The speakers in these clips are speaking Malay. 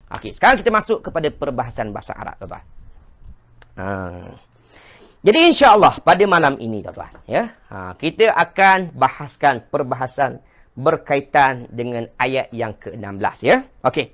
Okey, sekarang kita masuk kepada perbahasan bahasa Arab, tuan-tuan. Jadi insya-Allah pada malam ini, tuan-tuan, ya, kita akan bahaskan perbahasan berkaitan dengan ayat yang ke-16, ya. Okey.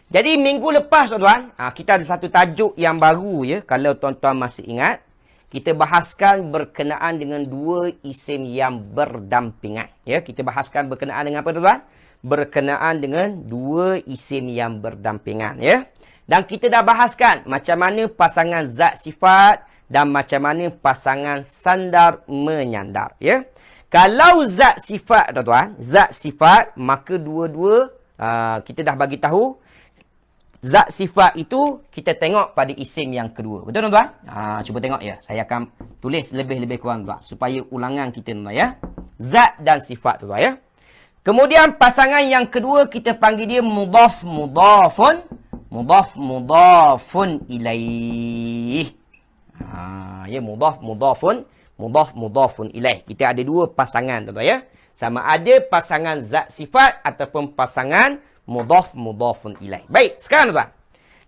Jadi minggu lepas, tuan-tuan, kita ada satu tajuk yang baru, ya, kalau tuan-tuan masih ingat. Kita bahaskan berkenaan dengan dua isim yang berdampingan, ya. Kita bahaskan berkenaan dengan apa, tuan-tuan? Berkenaan dengan dua isim yang berdampingan, ya. Dan kita dah bahaskan macam mana pasangan zat sifat dan macam mana pasangan sandar menyandar, ya. Kalau zat sifat, tuan-tuan, zat sifat, maka dua-dua kita dah bagi tahu zat sifat itu kita tengok pada isim yang kedua. Betul, tuan-tuan? Cuba tengok, ya. Saya akan tulis lebih-lebih kurang, tuan, supaya ulangan kita, tuan, ya. Zat dan sifat, tuan, ya. Kemudian pasangan yang kedua kita panggil dia mudhaf mudhafun, mudhaf mudhafun ilaih. Ya, mudhaf mudhafun, mudhaf mudhafun ilaih. Kita ada dua pasangan, tuan-tuan, ya. Sama ada pasangan zat sifat ataupun pasangan mudhaf mudhafun ilaih. Baik, sekarang, tuan-tuan,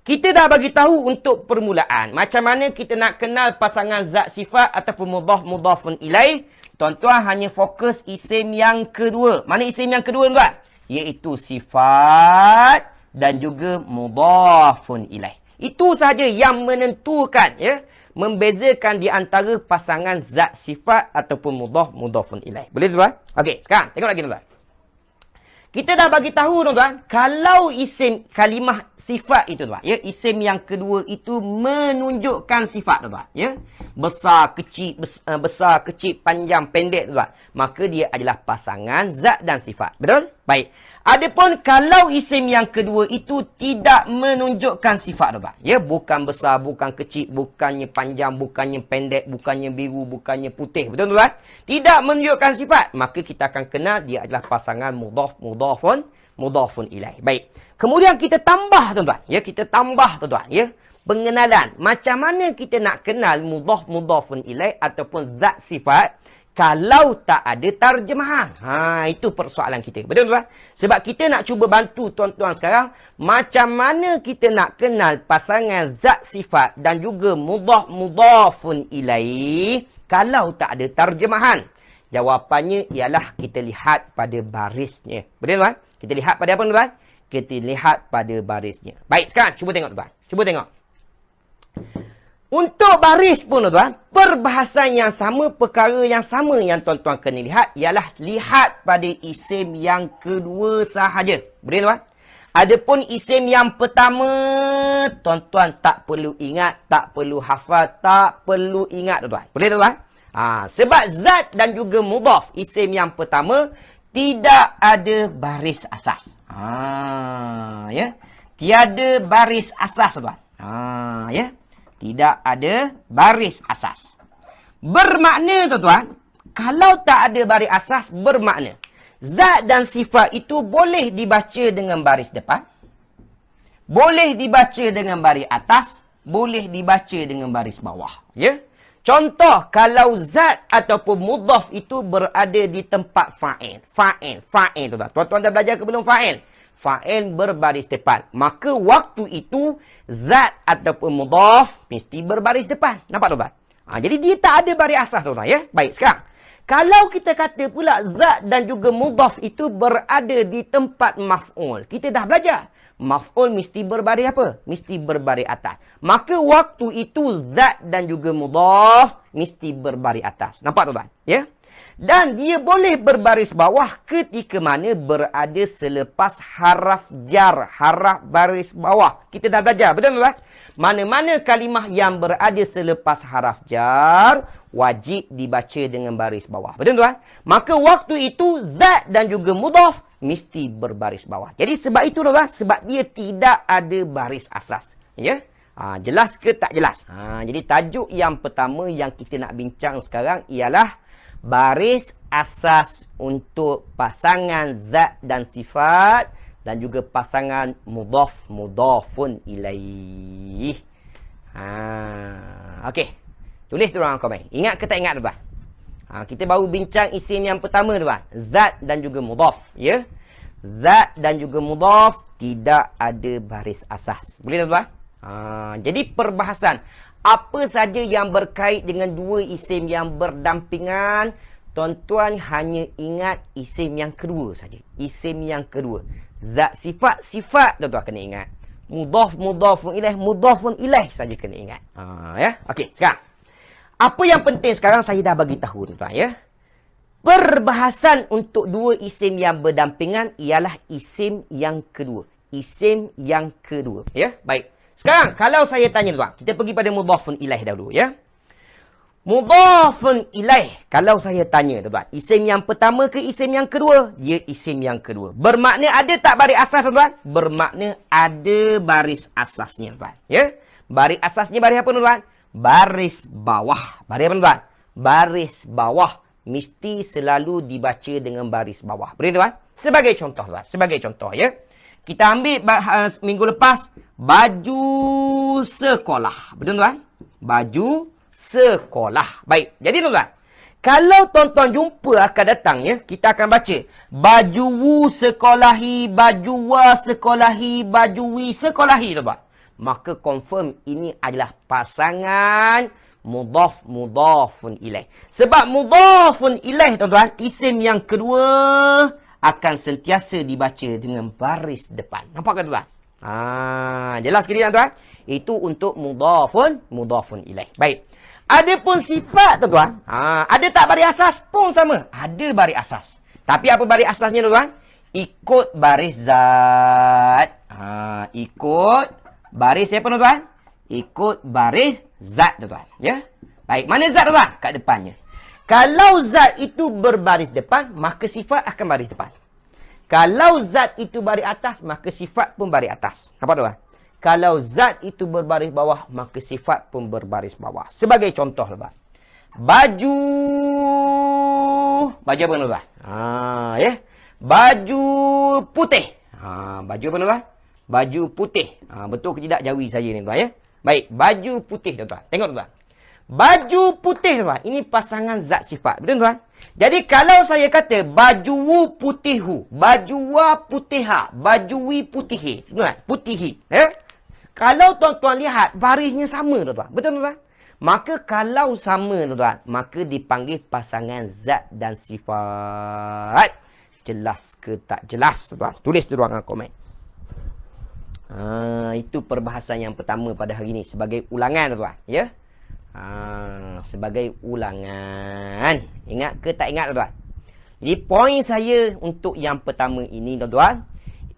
kita dah bagi tahu untuk permulaan macam mana kita nak kenal pasangan zat sifat ataupun mudhaf mudhafun ilaih. Tuan-tuan hanya fokus isim yang kedua. Mana isim yang kedua, tuan? Iaitu sifat dan juga mudhafun ilaih. Itu sahaja yang menentukan, ya, membezakan di antara pasangan zat sifat ataupun mudhaf mudhafun ilaih. Boleh, tuan? Okey, sekarang tengok lagi, tuan. Kita dah bagi tahu, tuan-tuan, kalau isim kalimah sifat itu, tuan, ya, isim yang kedua itu menunjukkan sifat, tuan, ya. Besar, kecil, panjang, pendek, tuan. Maka dia adalah pasangan zat dan sifat. Betul? Baik. Adapun kalau isim yang kedua itu tidak menunjukkan sifat, tuan, ya, bukan besar, bukan kecil, bukannya panjang, bukannya pendek, bukannya biru, bukannya putih. Betul, tuan? Tidak menunjukkan sifat, maka kita akan kenal dia adalah pasangan mudhaf mudhafun ilaih. Baik. Kemudian kita tambah, tuan-tuan, ya, kita tambah, tuan-tuan, ya, pengenalan macam mana kita nak kenal mudhaf mudhafun ilaih ataupun zat sifat kalau tak ada terjemahan. Itu persoalan kita. Betul, tuan? Sebab kita nak cuba bantu tuan-tuan sekarang macam mana kita nak kenal pasangan zat sifat dan juga mudhaf mudhafun ilaih kalau tak ada terjemahan. Jawapannya ialah kita lihat pada barisnya. Betul, tuan? Kita lihat pada apa, tuan? Kita lihat pada barisnya. Baik, sekarang cuba tengok, tuan. Cuba tengok. Untuk baris pun, tuan, perbahasan yang sama, perkara yang sama yang tuan-tuan kena lihat ialah lihat pada isim yang kedua sahaja. Boleh, tuan? Adapun isim yang pertama, tuan-tuan tak perlu ingat, tak perlu hafal, tak perlu ingat, tuan. Boleh, tuan? Sebab zat dan juga mudhaf, isim yang pertama tidak ada baris asas. Ya. Tiada baris asas, tuan. Ya. Tidak ada baris asas. Bermakna, tuan-tuan, kalau tak ada baris asas, bermakna zat dan sifat itu boleh dibaca dengan baris depan, boleh dibaca dengan baris atas, boleh dibaca dengan baris bawah. Ya? Contoh, kalau zat ataupun mudhaf itu berada di tempat fa'il. Fa'il, tuan-tuan. Tuan-tuan dah belajar ke belum fa'il? Fa'il berbaris depan. Maka waktu itu zat ataupun mudhaf mesti berbaris depan. Nampak, tuan-tuan? Jadi dia tak ada baris asas, tuan-tuan, ya. Baik, sekarang kalau kita kata pula zat dan juga mudhaf itu berada di tempat maf'ul. Kita dah belajar. Maf'ul mesti berbaris apa? Mesti berbaris atas. Maka waktu itu zat dan juga mudhaf mesti berbaris atas. Nampak, tuan-tuan? Ya. Dan dia boleh berbaris bawah ketika mana berada selepas haraf jar, haraf baris bawah. Kita dah belajar, betul, tuan? Mana-mana kalimah yang berada selepas haraf jar, wajib dibaca dengan baris bawah. Betul, tuan? Maka waktu itu zat dan juga mudhaf mesti berbaris bawah. Jadi sebab itu, tuan, sebab dia tidak ada baris asas. Ya? Jelas ke tak jelas? Jadi tajuk yang pertama yang kita nak bincang sekarang ialah baris asas untuk pasangan zat dan sifat dan juga pasangan mudhaf mudhafun ilaih. Okey. Tulis tu orang komen. Ingat ke tak ingat, tuan? Kita baru bincang isim yang pertama, tuan. Zat dan juga mudhaf, ya. Zat dan juga mudhaf tidak ada baris asas. Boleh tuan-tuan? Jadi perbahasan apa saja yang berkait dengan dua isim yang berdampingan, tuan-tuan hanya ingat isim yang kedua saja. Isim yang kedua. Zat sifat tuan-tuan kena ingat. Mudhafun ilaih saja kena ingat. Ya. Okey, sekarang. Apa yang penting sekarang saya dah bagi tahu tuan-tuan ya. Perbahasan untuk dua isim yang berdampingan ialah isim yang kedua. Isim yang kedua. Ya, baik. Sekarang, kalau saya tanya tuan, kita pergi pada mudhafun ilaih dahulu ya. Mudhafun ilaih, kalau saya tanya tuan, isim yang pertama ke isim yang kedua? Dia isim yang kedua. Bermakna ada tak baris asas tuan? Bermakna ada baris asasnya tuan. Ya. Baris asasnya baris apa tuan? Baris bawah. Baris apa tuan? Baris bawah. Mesti selalu dibaca dengan baris bawah. Boleh tuan? Sebagai contoh tuan. Sebagai contoh ya. Kita ambil minggu lepas baju sekolah. Betul tuan? Baju sekolah. Baik. Jadi tuan-tuan, kalau tuan-tuan jumpa akan datang ya, kita akan baca baju wu sekolahi, baju wa sekolahi, baju wi sekolahi tuan-tuan. Maka confirm ini adalah pasangan mudhafun ilaih. Sebab mudhafun ilaih tuan-tuan, isim yang kedua akan sentiasa dibaca dengan baris depan. Nampak ke tuan-tuan? Jelas ke tuan-tuan? Itu untuk mudhafun ilaih. Baik. Ada pun sifat tuan-tuan. Ada tak baris asas pun sama. Ada baris asas. Tapi apa baris asasnya tuan-tuan? Ikut baris zat. Ikut baris apa tuan-tuan? Ikut baris zat tuan-tuan. Ya. Baik, mana zat tuan-tuan? Kat depannya. Kalau zat itu berbaris depan, maka sifat akan baris depan. Kalau zat itu baris atas, maka sifat pun baris atas. Nampak tuan? Kalau zat itu berbaris bawah, maka sifat pun berbaris bawah. Sebagai contoh tuan. Baju apa tuan? Ya. Baju putih. Baju apa tuan? Baju putih. Betul ke tidak jawi saya ni tuan ya. Baik, baju putih tuan. Tengok tuan. Baju putih tuan. Ini pasangan zat sifat. Betul tuan? Jadi kalau saya kata baju wu putihu, baju wa putiha, baju wi putihi. Tuan, putihi. Ya? Kalau tuan-tuan lihat barisnya sama tuan. Betul tuan? Maka kalau sama tuan, maka dipanggil pasangan zat dan sifat. Jelas ke tak jelas tuan? Tulis di ruangan komen. Itu perbahasan yang pertama pada hari ini sebagai ulangan tuan, ya. Sebagai ulangan. Ingat ke tak ingat tuan? Jadi poin saya untuk yang pertama ini tuan,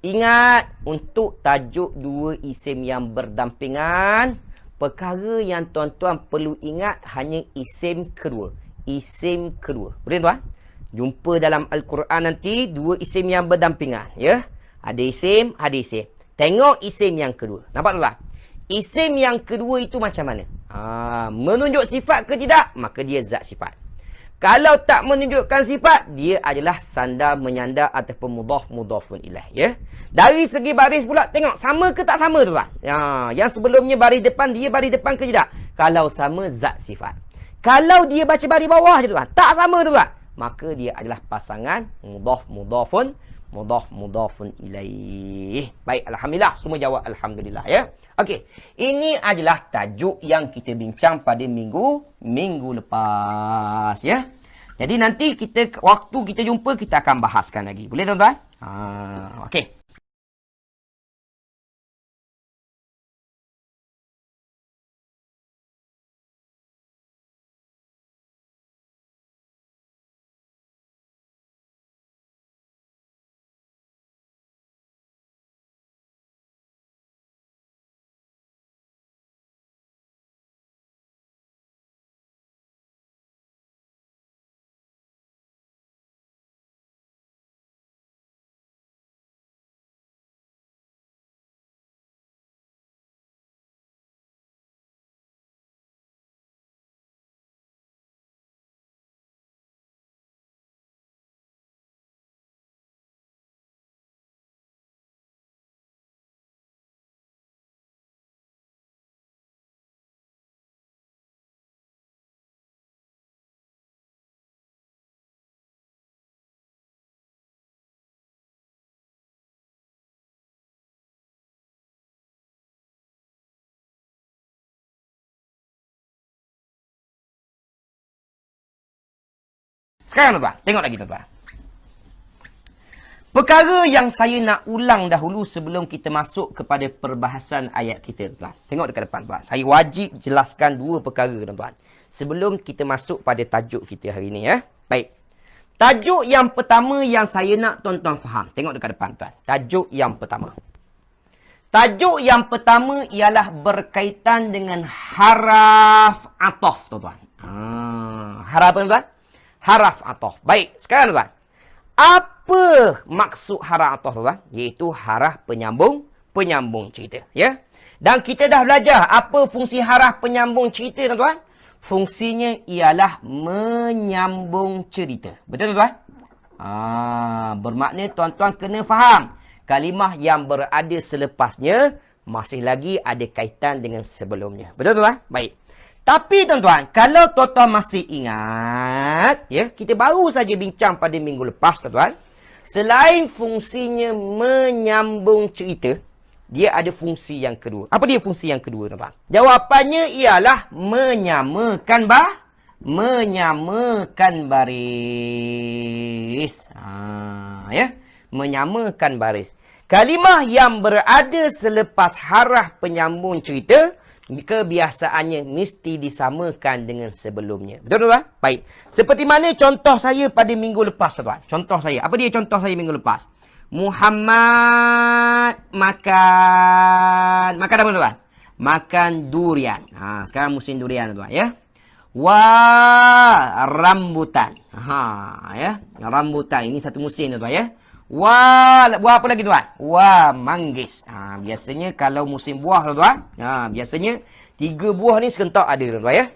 ingat untuk tajuk dua isim yang berdampingan, perkara yang tuan-tuan perlu ingat hanya isim kedua. Isim kedua. Boleh tuan? Jumpa dalam Al-Quran nanti dua isim yang berdampingan, ya. Ada isim, ada isim. Tengok isim yang kedua. Nampak tuan? Isim yang kedua itu macam mana? Menunjuk sifat ke tidak? Maka dia zat sifat. Kalau tak menunjukkan sifat, dia adalah sandar menyandar ataupun mudhafun ilaih, ya. Dari segi baris pula, tengok sama ke tak sama tuan? Yang sebelumnya baris depan, dia baris depan ke tidak? Kalau sama, zat sifat. Kalau dia baca baris bawah je tuan, tak sama tuan, maka dia adalah pasangan mudhafun ilaih. Baik, alhamdulillah, semua jawab alhamdulillah, ya. Okey, ini adalah tajuk yang kita bincang pada minggu lepas, ya. Jadi nanti waktu kita jumpa, kita akan bahaskan lagi. Boleh tuan-tuan? Okey. Sekarang tuan-tuan, tengok lagi tuan-tuan. Perkara yang saya nak ulang dahulu sebelum kita masuk kepada perbahasan ayat kita, tuan-tuan. Tengok dekat depan, tuan. Saya wajib jelaskan dua perkara, tuan-tuan. Sebelum kita masuk pada tajuk kita hari ini, ya. Baik. Tajuk yang pertama yang saya nak tuan-tuan faham. Tengok dekat depan, tuan. Tajuk yang pertama. Tajuk yang pertama ialah berkaitan dengan haraf atof, tuan-tuan. Haraf apa, tuan-tuan? Haraf atof. Baik, sekarang, tuan. Apa maksud haraf atof, tuan? Iaitu haraf penyambung cerita, ya. Dan kita dah belajar apa fungsi haraf penyambung cerita, tuan-tuan. Fungsinya ialah menyambung cerita. Betul, tuan? Bermakna tuan-tuan kena faham kalimah yang berada selepasnya masih lagi ada kaitan dengan sebelumnya. Betul, tuan? Baik. Tapi tuan-tuan, kalau tuan-tuan masih ingat, ya, kita baru saja bincang pada minggu lepas, tuan-tuan. Selain fungsinya menyambung cerita, dia ada fungsi yang kedua. Apa dia fungsi yang kedua, tuan-tuan? Jawapannya ialah menyamakan baris. Ya, menyamakan baris. Kalimah yang berada selepas haraf penyambung cerita, kebiasaannya mesti disamakan dengan sebelumnya. Betul, tuan? Baik. Seperti mana contoh saya pada minggu lepas, tuan? Contoh saya. Apa dia contoh saya minggu lepas? Muhammad makan apa, tuan? Makan durian. Sekarang musim durian, tuan, ya. Rambutan. Ya. Rambutan ini satu musim, tuan, ya. Buah apa lagi, tuan? Manggis. Biasanya kalau musim buah, tuan, biasanya 3 buah ni serentak ada, tuan, ya.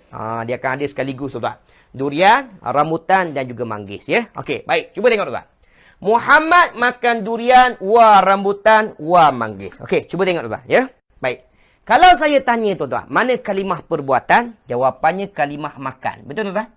Dia akan ada sekaligus, tuan. Durian, rambutan dan juga manggis, ya. Okey, baik. Cuba tengok, tuan. Muhammad makan durian, rambutan, manggis. Okey, cuba tengok, tuan, ya. Baik. Kalau saya tanya, tuan, mana kalimah perbuatan? Jawapannya kalimah makan. Betul, tuan?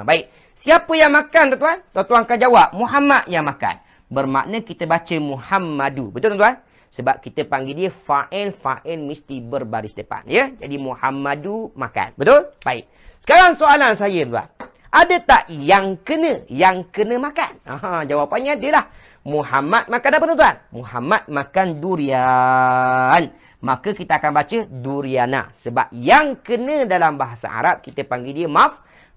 Baik. Siapa yang makan, tuan? Tuan akan jawab Muhammad yang makan. Bermakna kita baca Muhammadu. Betul, tuan? Sebab kita panggil dia fa'il mesti berbaris depan, ya. Jadi Muhammadu makan. Betul? Baik. Sekarang soalan saya, tuan. Ada tak yang kena makan? Jawapannya adalah Muhammad makan apa, tuan? Muhammad makan durian. Maka kita akan baca duriana. Sebab yang kena dalam bahasa Arab kita panggil dia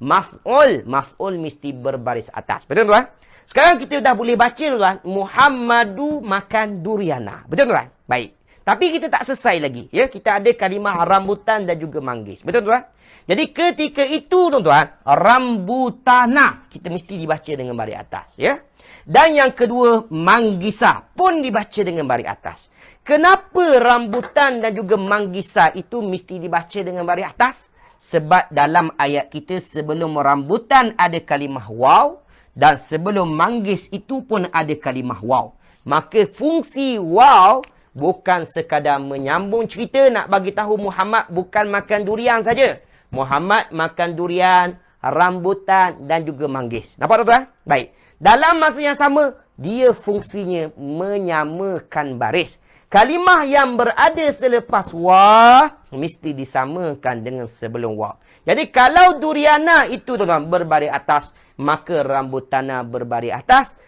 maf'ul. Maf'ul mesti berbaris atas. Betul, tuan? Sekarang kita dah boleh baca, tuan. Muhammadu makan duriana. Betul, tuan? Baik. Tapi kita tak selesai lagi, ya. Kita ada kalimah rambutan dan juga manggis. Betul, tuan? Jadi ketika itu, tuan-tuan, rambutana kita mesti dibaca dengan baris atas, ya. Dan yang kedua, manggisa pun dibaca dengan baris atas. Kenapa rambutan dan juga manggisa itu mesti dibaca dengan baris atas? Sebab dalam ayat kita sebelum rambutan ada kalimah waw dan sebelum manggis itu pun ada kalimah waw. Maka fungsi waw bukan sekadar menyambung cerita nak bagi tahu Muhammad bukan makan durian saja. Muhammad makan durian, rambutan dan juga manggis. Nampak, tuan-tuan? Baik. Dalam masa yang sama, dia fungsinya menyamakan baris. Kalimah yang berada selepas wa mesti disamakan dengan sebelum wa. Jadi kalau duriana itu, tuan-tuan, berbaris atas, maka rambutana berbaris atas,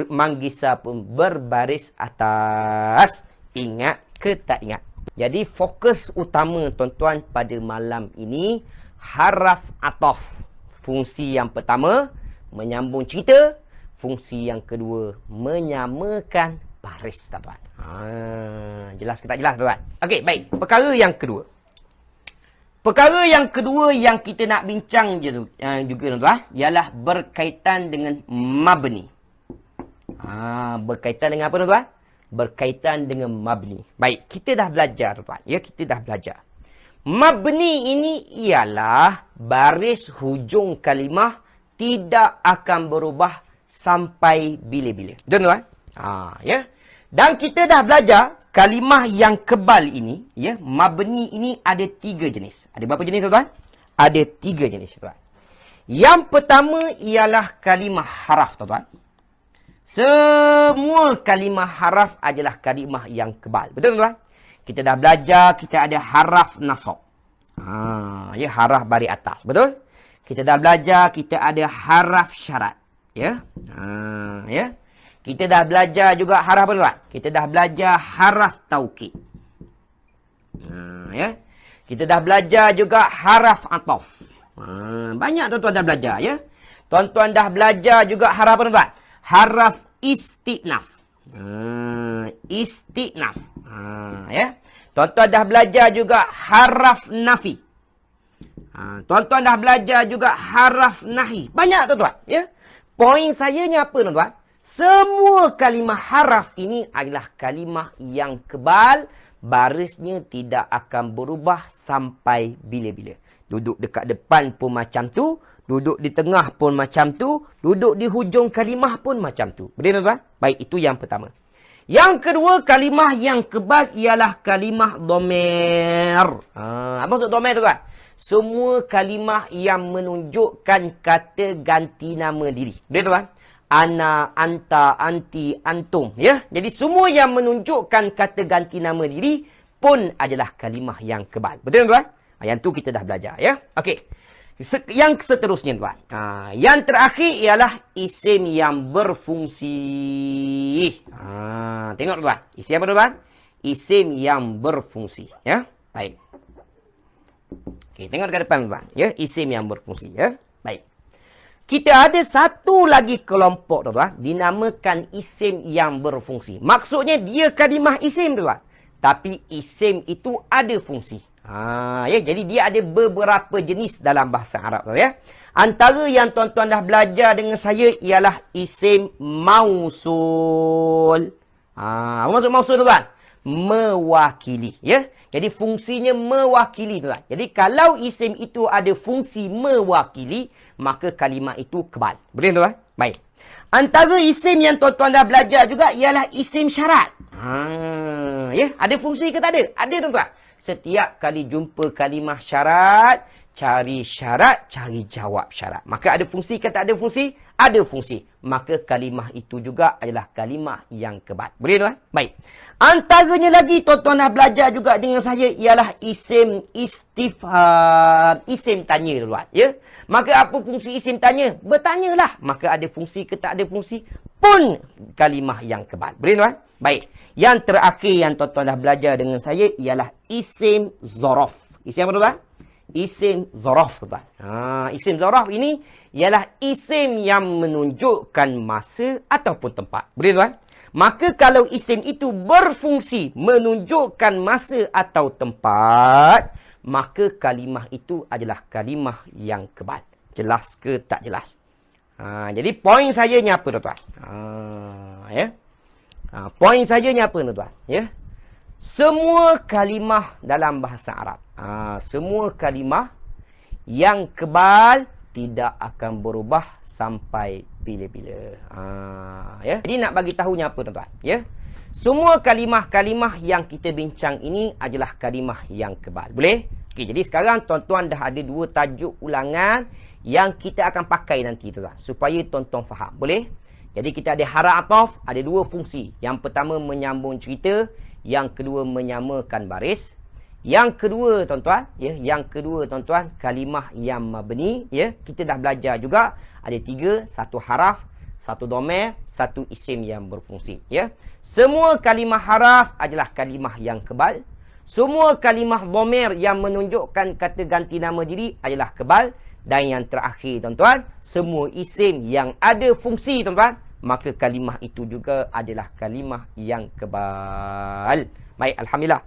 manggisa pun berbaris atas. Ingat ke tak ingat? Jadi fokus utama, tuan-tuan, pada malam ini haraf atof. Fungsi yang pertama menyambung cerita, fungsi yang kedua menyamakan baris, tuan-tuan. Jelas ke tak jelas, tuan-tuan? Okey, baik. Perkara yang kedua. Perkara yang kedua yang kita nak bincang juga, tuan-tuan, ialah berkaitan dengan mabni. Berkaitan dengan apa, tuan-tuan? Berkaitan dengan mabni. Baik, kita dah belajar, tuan-tuan. Ya, kita dah belajar. Mabni ini ialah baris hujung kalimah tidak akan berubah sampai bila-bila. Betul, tuan? Ya. Dan kita dah belajar kalimah yang kebal ini, ya, mabni ini ada 3 jenis. Ada berapa jenis, tuan? Ada 3 jenis, tuan. Yang pertama ialah kalimah haraf, tuan. Semua kalimah haraf adalah kalimah yang kebal. Betul, tuan? Kita dah belajar, kita ada haraf nasab. Ya, haraf baris atas. Betul? Kita dah belajar, kita ada haraf syarat. Ya. Ya. Kita dah belajar juga haraf apa tuan? Kita dah belajar haraf taukid. Ya. Kita dah belajar juga haraf ataf. Banyak tuan-tuan dah belajar ya. Tuan-tuan dah belajar juga haraf apa tuan? Haraf istinaf. Istinaf. Ya. Tuan-tuan dah belajar juga haraf nafi. Tuan-tuan dah belajar juga haraf nahi. Banyak tuan-tuan ya. Poin saya ni apa tuan-tuan? Semua kalimah haraf ini adalah kalimah yang kebal. Barisnya tidak akan berubah sampai bila-bila. Duduk dekat depan pun macam tu. Duduk di tengah pun macam tu. Duduk di hujung kalimah pun macam tu. Betul tuan? Baik, itu yang pertama. Yang kedua, kalimah yang kebal ialah kalimah domer. Apa maksud domer tu tuan? Semua kalimah yang menunjukkan kata ganti nama diri. Betul tuan? Ana, anta, anti, antum. Ya? Jadi semua yang menunjukkan kata ganti nama diri pun adalah kalimah yang kebal. Betul tuan? Yang tu kita dah belajar. Ya? Okey. Yang seterusnya tuan. Yang terakhir ialah isim yang berfungsi. Tengok tuan. Isim apa tuan? Isim yang berfungsi. Ya? Baik. Okey, tengok dekat depan tuan. Ya? Isim yang berfungsi. Ya? Baik. Kita ada satu lagi kelompok tuan-tuan, dinamakan isim yang berfungsi. Maksudnya dia kalimah isim tuan. Tapi isim itu ada fungsi. Ya, jadi dia ada beberapa jenis dalam bahasa Arab tuan ya. Antara yang tuan-tuan dah belajar dengan saya ialah isim mausul. Apa maksud mausul tuan? Mewakili ya. Jadi fungsinya mewakili tuan. Jadi kalau isim itu ada fungsi mewakili, maka kalimah itu kebal. Boleh tuan? Baik. Antara isim yang tuan-tuan dah belajar juga ialah isim syarat. Ya, ada fungsi ke tak ada? Ada tuan-tuan. Setiap kali jumpa kalimah syarat, cari syarat, cari jawab syarat. Maka ada fungsi ke tak ada fungsi? Ada fungsi. Maka kalimah itu juga adalah kalimah yang kebal. Boleh tuan? Baik. Antaranya lagi tuan-tuan dah belajar juga dengan saya ialah isim istifham. Isim tanya tuan. Ya? Maka apa fungsi isim tanya? Bertanyalah. Maka ada fungsi ke tak ada fungsi pun kalimah yang kebal. Boleh tuan? Baik. Yang terakhir yang tuan-tuan dah belajar dengan saya ialah isim zorof. Isim apa tuan? Isim zorof tuan. Isim zorof ini ialah isim yang menunjukkan masa ataupun tempat. Boleh tuan? Maka kalau isim itu berfungsi menunjukkan masa atau tempat, maka kalimah itu adalah kalimah yang kebal. Jelas ke tak jelas? Jadi poin saya ni apa tuan-tuan? Ya. Poin saya ni apa tuan-tuan? Ya. Semua kalimah dalam bahasa Arab, semua kalimah yang kebal tidak akan berubah sampai bila-bila. Ya. Jadi nak bagi tahunya apa tuan-tuan? Ya. Semua kalimah-kalimah yang kita bincang ini adalah kalimah yang kebal. Boleh? Okey, jadi sekarang tuan-tuan dah ada dua tajuk ulangan yang kita akan pakai nanti tuan-tuan supaya tuan-tuan faham. Boleh? Jadi kita ada haraf ataf, ada dua fungsi. Yang pertama menyambung cerita, yang kedua menyamakan baris. Yang kedua tuan-tuan, ya, yang kedua tuan-tuan, kalimah yang mabni, ya. Kita dah belajar juga ada tiga, satu haraf, satu domer, satu isim yang berfungsi, ya. Semua kalimah haraf adalah kalimah yang kebal. Semua kalimah domer yang menunjukkan kata ganti nama diri adalah kebal. Dan yang terakhir tuan-tuan, semua isim yang ada fungsi tuan-tuan, maka kalimah itu juga adalah kalimah yang kebal. Baik, alhamdulillah.